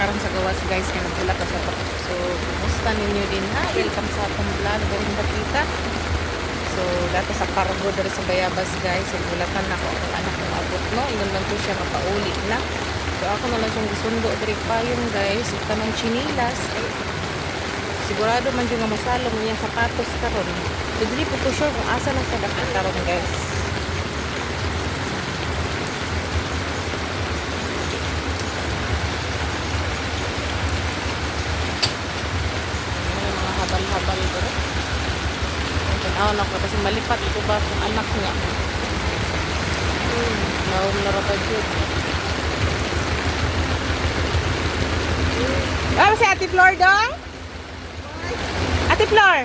karon sa gawas guys kay nagbulat sa to. So kumusta ninyo din ha? Welcome sa atong vlog galing Bakita. So dato sa cargo diri sa Bayabas guys, bulatan na ko ang anak ng abot no. Ingon lang to siya mapauli na. So ako na lang siyang gisundo diri payon guys, tanong chinilas. Sigurado man yung nga masalong niya sapatos karon. So dili po ko sure kung asa na sa dakit karon guys. Habal-habal ko rin. Tanaw ko kasi malipat ito ba kung anak niya. Naum na rapad yun. Ah, si Ate Flor dong? Ate Flor?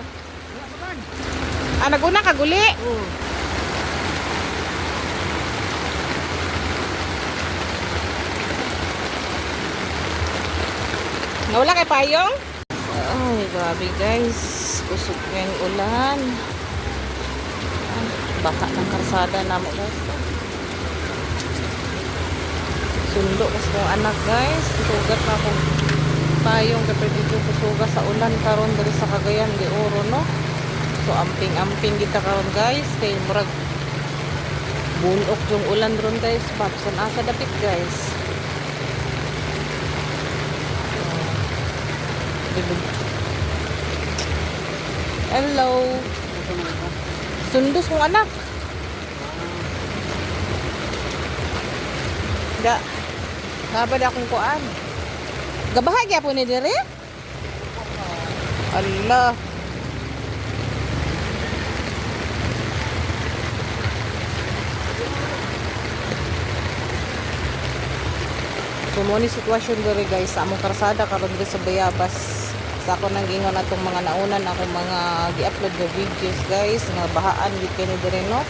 Ah, naguna ka guli? Nawala kay Payong? Ay, grabe guys. Usok yung ulan. Baka ng karsada na mo guys. Sundo kasi yung anak guys. Sugat na akong payong kapag dito kusuga sa ulan karon dari sa Cagayan de Oro no. So amping-amping kita karon guys. Kay murag bunok yung ulan ron guys. Babson asa dapit guys. Hello. Sundos kong anak. Da. Nabad akong kuan. Gabahagya po ni dire? Allah. So mo ni sitwasyon dire guys sa among karsada karon dire sa Bayabas. Sa ako nang gingon atong mga naunan akong mga gi-upload na videos guys nga bahaan gid kini dire no.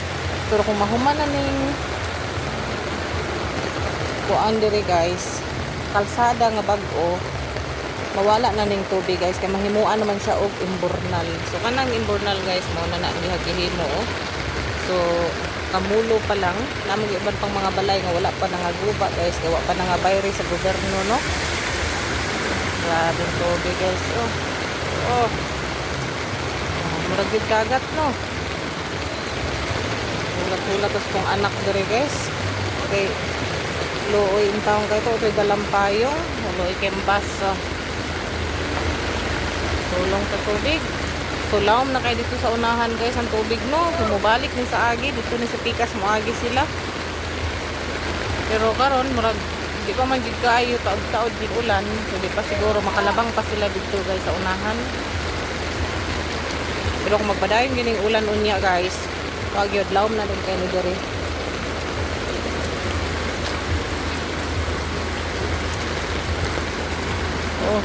Pero kung mahuman na ning kuan dire guys, kalsada nga bag-o mawala na ning tubig guys kay mahimuan naman siya og imbornal. So kanang imbornal guys mo na niya gihimo. So kamulo pa lang namang iban pang mga balay nga wala pa nangaguba guys, gawa pa nga bayre sa gobyerno no. Grabing tubig guys. Murag gid kagat no. Hulat-hulat tas kong anak dire guys. Okay. Looy intawon kay to dalampayong, looy kembas. Tulong sa tubig. So lawom na kay dito sa unahan guys ang tubig no. Sumubalik ni sa agi dito ni sa pikas mo agi sila. Pero karon murag di pa man gid kaayo taod-taod gid ulan, so di pa siguro makalabang pa sila dito guys sa unahan. Pero kung magpadayon gining ulan unya guys, wag yun lawom na din kay ni diri. Oh,